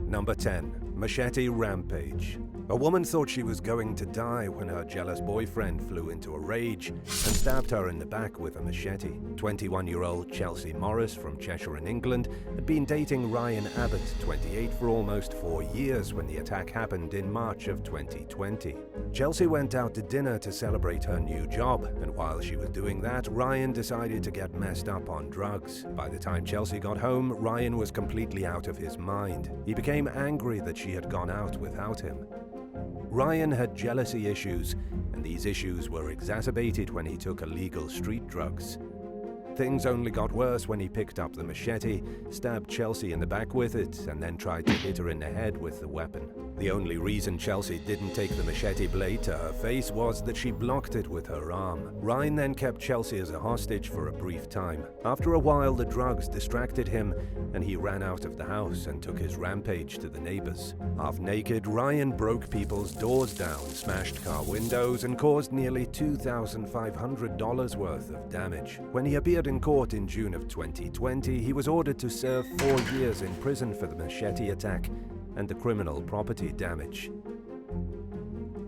Number 10. Machete Rampage. A woman thought she was going to die when her jealous boyfriend flew into a rage and stabbed her in the back with a machete. 21-year-old Chelsea Morris from Cheshire in England had been dating Ryan Abbott, 28, for almost 4 years when the attack happened in March of 2020. Chelsea went out to dinner to celebrate her new job, and while she was doing that, Ryan decided to get messed up on drugs. By the time Chelsea got home, Ryan was completely out of his mind. He became angry that she had gone out without him. Ryan had jealousy issues, and these issues were exacerbated when he took illegal street drugs. Things only got worse when he picked up the machete, stabbed Chelsea in the back with it, and then tried to hit her in the head with the weapon. The only reason Chelsea didn't take the machete blade to her face was that she blocked it with her arm. Ryan then kept Chelsea as a hostage for a brief time. After a while, the drugs distracted him, and he ran out of the house and took his rampage to the neighbors. Half naked, Ryan broke people's doors down, smashed car windows, and caused nearly $2,500 worth of damage. When he appeared in court in June of 2020, he was ordered to serve 4 years in prison for the machete attack and the criminal property damage.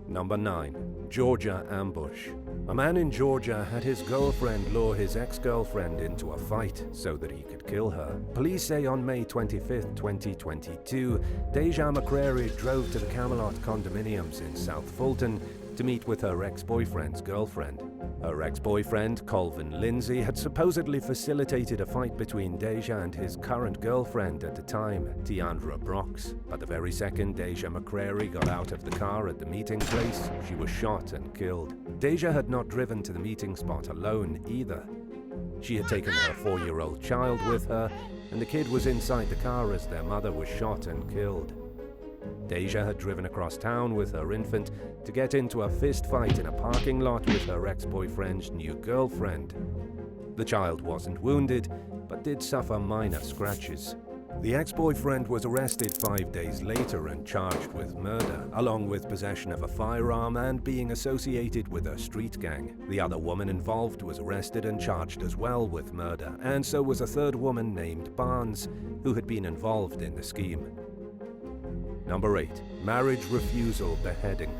Number 9. Georgia Ambush. A man in Georgia had his girlfriend lure his ex-girlfriend into a fight so that he could kill her. Police say on May 25, 2022, Deja McCrary drove to the Camelot condominiums in South Fulton to meet with her ex-boyfriend's girlfriend. Her ex-boyfriend, Colvin Lindsay, had supposedly facilitated a fight between Deja and his current girlfriend at the time, Tiandra Brox. But the very second Deja McCrary got out of the car at the meeting place, she was shot and killed. Deja had not driven to the meeting spot alone either. She had taken her 4-year-old child with her, and the kid was inside the car as their mother was shot and killed. Deja had driven across town with her infant to get into a fist fight in a parking lot with her ex-boyfriend's new girlfriend. The child wasn't wounded, but did suffer minor scratches. The ex-boyfriend was arrested 5 days later and charged with murder, along with possession of a firearm and being associated with a street gang. The other woman involved was arrested and charged as well with murder, and so was a third woman named Barnes, who had been involved in the scheme. Number 8. Marriage refusal beheading.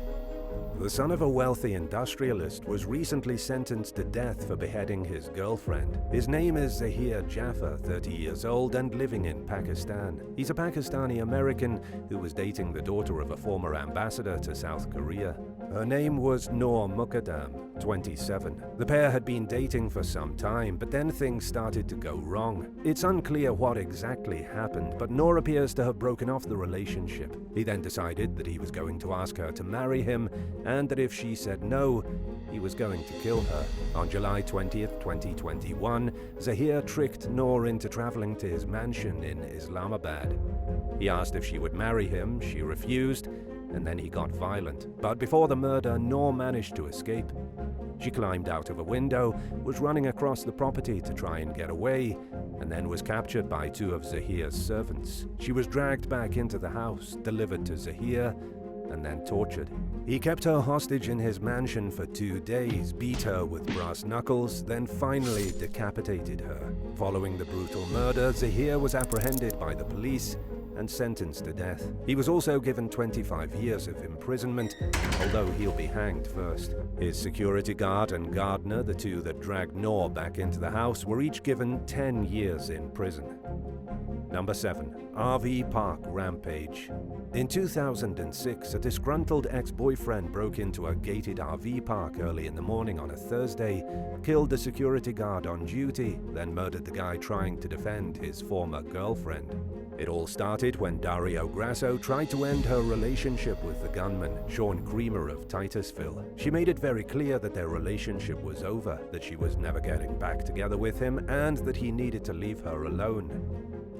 The son of a wealthy industrialist was recently sentenced to death for beheading his girlfriend. His name is Zahir Jaffer, 30 years old and living in Pakistan. He's a Pakistani-American who was dating the daughter of a former ambassador to South Korea. Her name was Noor Muqaddam, 27. The pair had been dating for some time, but then things started to go wrong. It's unclear what exactly happened, but Noor appears to have broken off the relationship. He then decided that he was going to ask her to marry him, and that if she said no, he was going to kill her. On July 20th, 2021, Zahir tricked Noor into traveling to his mansion in Islamabad. He asked if she would marry him, she refused, and then he got violent. But before the murder, Noor managed to escape. She climbed out of a window, was running across the property to try and get away, and then was captured by 2 of Zahir's servants. She was dragged back into the house, delivered to Zahir, and then tortured. He kept her hostage in his mansion for 2 days, beat her with brass knuckles, then finally decapitated her. Following the brutal murder, Zahir was apprehended by the police and sentenced to death. He was also given 25 years of imprisonment, although he'll be hanged first. His security guard and gardener, the 2 that dragged Noor back into the house, were each given 10 years in prison. Number 7. RV Park Rampage. In 2006, a disgruntled ex-boyfriend broke into a gated RV park early in the morning on a Thursday, killed the security guard on duty, then murdered the guy trying to defend his former girlfriend. It all started when Dario Grasso tried to end her relationship with the gunman, Sean Creamer of Titusville. She made it very clear that their relationship was over, that she was never getting back together with him, and that he needed to leave her alone.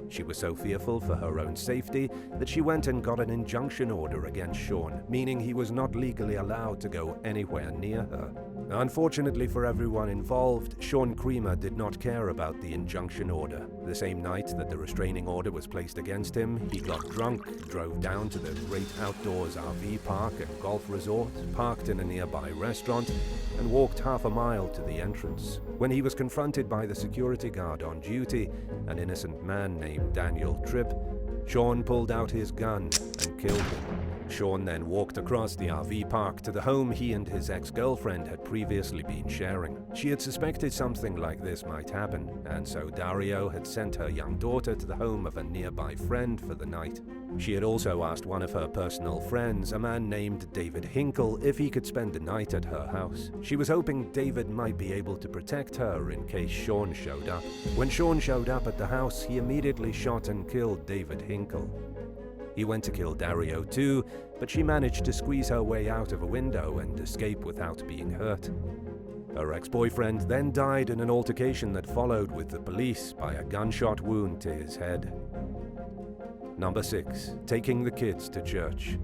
She was so fearful for her own safety that she went and got an injunction order against Sean, meaning he was not legally allowed to go anywhere near her. Unfortunately for everyone involved, Sean Creamer did not care about the injunction order. The same night that the restraining order was placed against him, he got drunk, drove down to the great outdoors RV park and golf resort, parked in a nearby restaurant, and walked half a mile to the entrance. When he was confronted by the security guard on duty, an innocent man named Daniel Tripp, Sean pulled out his gun and killed him. Sean then walked across the RV park to the home he and his ex-girlfriend had previously been sharing. She had suspected something like this might happen, and so Dario had sent her young daughter to the home of a nearby friend for the night. She had also asked one of her personal friends, a man named David Hinkle, if he could spend the night at her house. She was hoping David might be able to protect her in case Sean showed up. When Sean showed up at the house, he immediately shot and killed David Hinkle. He went to kill Dario too, but she managed to squeeze her way out of a window and escape without being hurt. Her ex-boyfriend then died in an altercation that followed with the police by a gunshot wound to his head. Number 6. Taking the kids to church.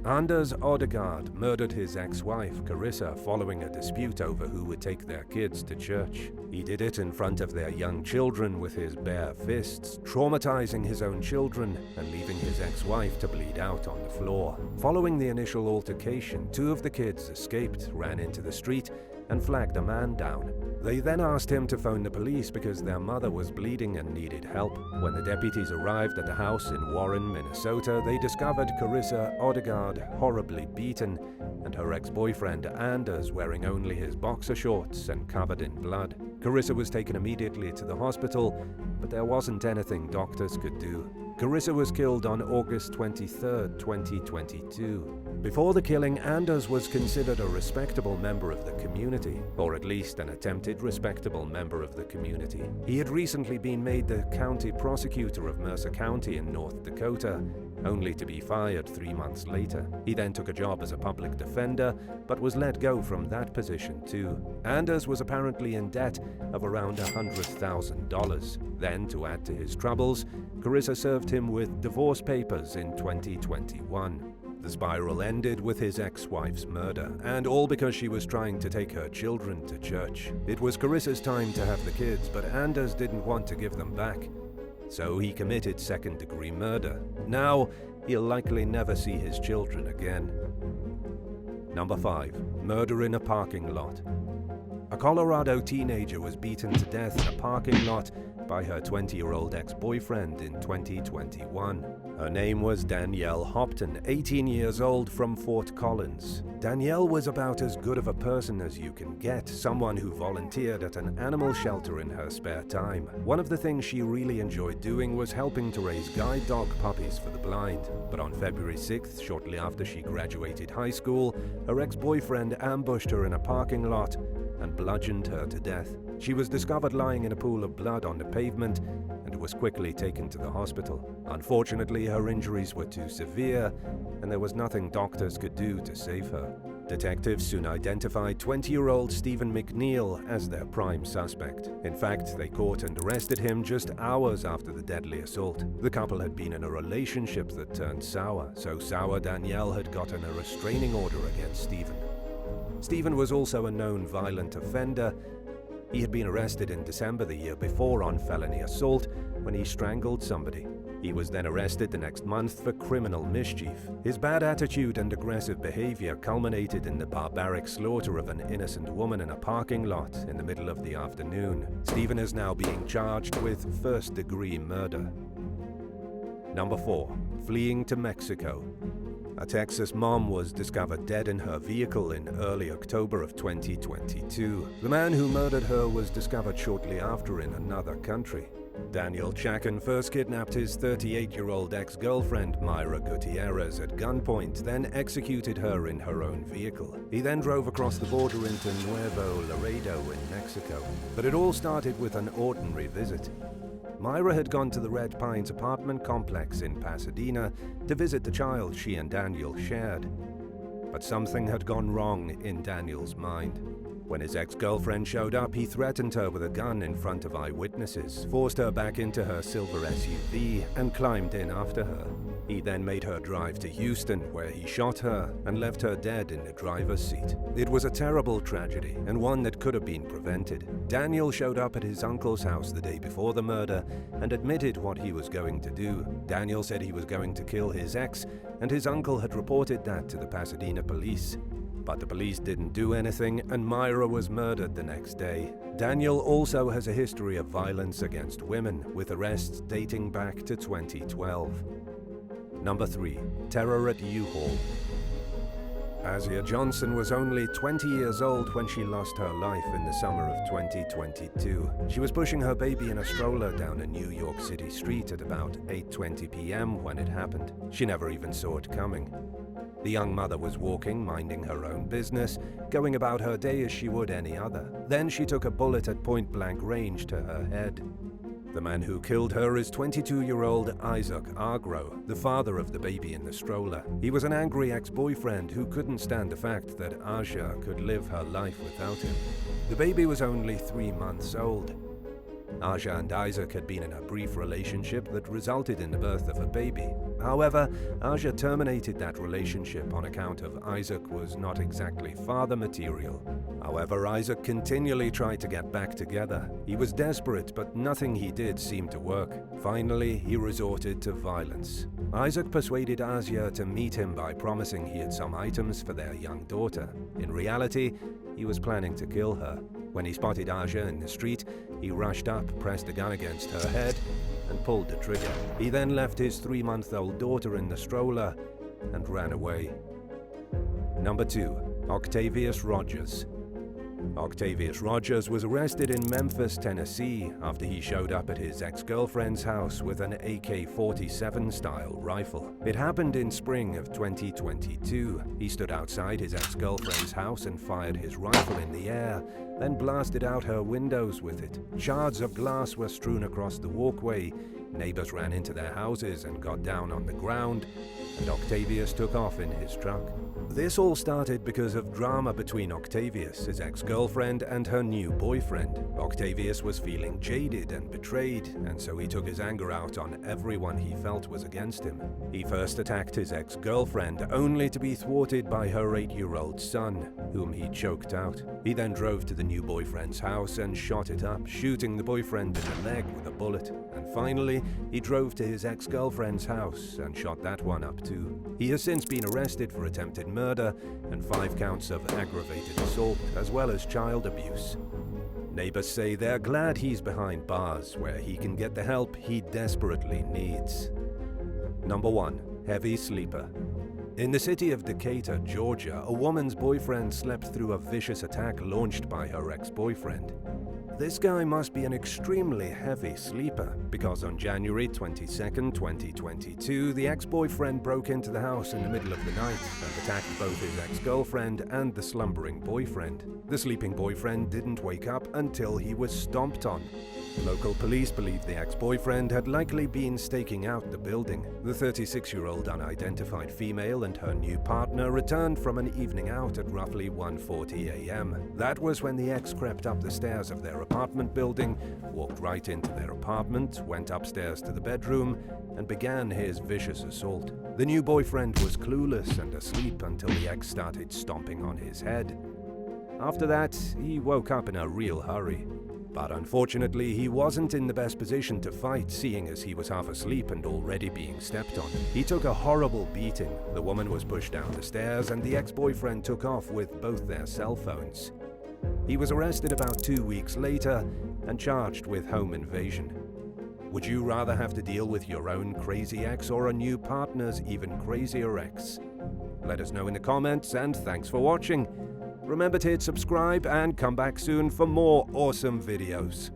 Anders Odegaard murdered his ex-wife, Carissa, following a dispute over who would take their kids to church. He did it in front of their young children with his bare fists, traumatizing his own children and leaving his ex-wife to bleed out on the floor. Following the initial altercation, 2 of the kids escaped, ran into the street, and flagged a man down. They then asked him to phone the police because their mother was bleeding and needed help. When the deputies arrived at the house in Warren, Minnesota, they discovered Carissa Odegaard horribly beaten and her ex-boyfriend Anders wearing only his boxer shorts and covered in blood. Carissa was taken immediately to the hospital, but there wasn't anything doctors could do. Carissa was killed on August 23, 2022. Before the killing, Anders was considered a respectable member of the community, or at least an attempted respectable member of the community. He had recently been made the county prosecutor of Mercer County in North Dakota, only to be fired 3 months later. He then took a job as a public defender, but was let go from that position too. Anders was apparently in debt of around $100,000. Then, to add to his troubles, Carissa served him with divorce papers in 2021. The spiral ended with his ex-wife's murder, and all because she was trying to take her children to church. It was Carissa's time to have the kids, but Anders didn't want to give them back. So he committed second-degree murder. Now, he'll likely never see his children again. Number 5. Murder in a parking lot. A Colorado teenager was beaten to death in a parking lot by her 20-year-old ex-boyfriend in 2021. Her name was Danielle Hopton, 18 years old, from Fort Collins. Danielle was about as good of a person as you can get, someone who volunteered at an animal shelter in her spare time. One of the things she really enjoyed doing was helping to raise guide dog puppies for the blind. But on February 6th, shortly after she graduated high school, her ex-boyfriend ambushed her in a parking lot and bludgeoned her to death. She was discovered lying in a pool of blood on the pavement and was quickly taken to the hospital. Unfortunately, her injuries were too severe, and there was nothing doctors could do to save her. Detectives soon identified 20-year-old Stephen McNeil as their prime suspect. In fact, they caught and arrested him just hours after the deadly assault. The couple had been in a relationship that turned sour, so sour Danielle had gotten a restraining order against Stephen. Stephen was also a known violent offender. He had been arrested in December the year before on felony assault when he strangled somebody. He was then arrested the next month for criminal mischief. His bad attitude and aggressive behavior culminated in the barbaric slaughter of an innocent woman in a parking lot in the middle of the afternoon. Stephen is now being charged with first-degree murder. Number 4. Fleeing to Mexico. A Texas mom was discovered dead in her vehicle in early October of 2022. The man who murdered her was discovered shortly after in another country. Daniel Chacon first kidnapped his 38-year-old ex-girlfriend Myra Gutierrez at gunpoint, then executed her in her own vehicle. He then drove across the border into Nuevo Laredo in Mexico. But it all started with an ordinary visit. Myra had gone to the Red Pines apartment complex in Pasadena to visit the child she and Daniel shared. But something had gone wrong in Daniel's mind. When his ex-girlfriend showed up, he threatened her with a gun in front of eyewitnesses, forced her back into her silver SUV, and climbed in after her. He then made her drive to Houston, where he shot her and left her dead in the driver's seat. It was a terrible tragedy, and one that could have been prevented. Daniel showed up at his uncle's house the day before the murder and admitted what he was going to do. Daniel said he was going to kill his ex, and his uncle had reported that to the Pasadena police. But the police didn't do anything, and Myra was murdered the next day. Daniel also has a history of violence against women, with arrests dating back to 2012. Number 3. Terror at U-Haul. Asia Johnson was only 20 years old when she lost her life in the summer of 2022. She was pushing her baby in a stroller down a New York City street at about 8:20 p.m. when it happened. She never even saw it coming. The young mother was walking, minding her own business, going about her day as she would any other. Then she took a bullet at point-blank range to her head. The man who killed her is 22-year-old Isaac Argro, the father of the baby in the stroller. He was an angry ex-boyfriend who couldn't stand the fact that Asia could live her life without him. The baby was only 3 months old. Asia and Isaac had been in a brief relationship that resulted in the birth of a baby. However, Asia terminated that relationship on account of Isaac was not exactly father material. However, Isaac continually tried to get back together. He was desperate, but nothing he did seemed to work. Finally, he resorted to violence. Isaac persuaded Asia to meet him by promising he had some items for their young daughter. In reality, he was planning to kill her. When he spotted Asia in the street, he rushed up, pressed a gun against her head, and pulled the trigger. He then left his 3-month-old daughter in the stroller and ran away. Number 2. Octavius Rogers. Octavius Rogers was arrested in Memphis, Tennessee, after he showed up at his ex-girlfriend's house with an AK-47 style rifle. It happened in spring of 2022. He stood outside his ex-girlfriend's house and fired his rifle in the air, then blasted out her windows with it. Shards of glass were strewn across the walkway. Neighbors ran into their houses and got down on the ground, and Octavius took off in his truck. This all started because of drama between Octavius, his ex-girlfriend, and her new boyfriend. Octavius was feeling jaded and betrayed, and so he took his anger out on everyone he felt was against him. He first attacked his ex-girlfriend, only to be thwarted by her 8-year-old son, whom he choked out. He then drove to the new boyfriend's house and shot it up, shooting the boyfriend in the leg with a bullet. And finally, he drove to his ex-girlfriend's house and shot that one up too. He has since been arrested for attempted murder and 5 counts of aggravated assault, as well as child abuse. Neighbors say they're glad he's behind bars, where he can get the help he desperately needs. Number 1. Heavy sleeper. In the city of Decatur, Georgia, a woman's boyfriend slept through a vicious attack launched by her ex-boyfriend. This guy must be an extremely heavy sleeper, because on January 22nd, 2022, the ex-boyfriend broke into the house in the middle of the night and attacked both his ex-girlfriend and the slumbering boyfriend. The sleeping boyfriend didn't wake up until he was stomped on. Local police believe the ex-boyfriend had likely been staking out the building. The 36-year-old unidentified female and her new partner returned from an evening out at roughly 1:40 a.m. That was when the ex crept up the stairs of their apartment building, walked right into their apartment, went upstairs to the bedroom, and began his vicious assault. The new boyfriend was clueless and asleep until the ex started stomping on his head. After that, he woke up in a real hurry. But unfortunately, he wasn't in the best position to fight, seeing as he was half asleep and already being stepped on. He took a horrible beating. The woman was pushed down the stairs, and the ex-boyfriend took off with both their cell phones. He was arrested about 2 weeks later and charged with home invasion. Would you rather have to deal with your own crazy ex or a new partner's even crazier ex? Let us know in the comments, and thanks for watching. Remember to hit subscribe and come back soon for more awesome videos.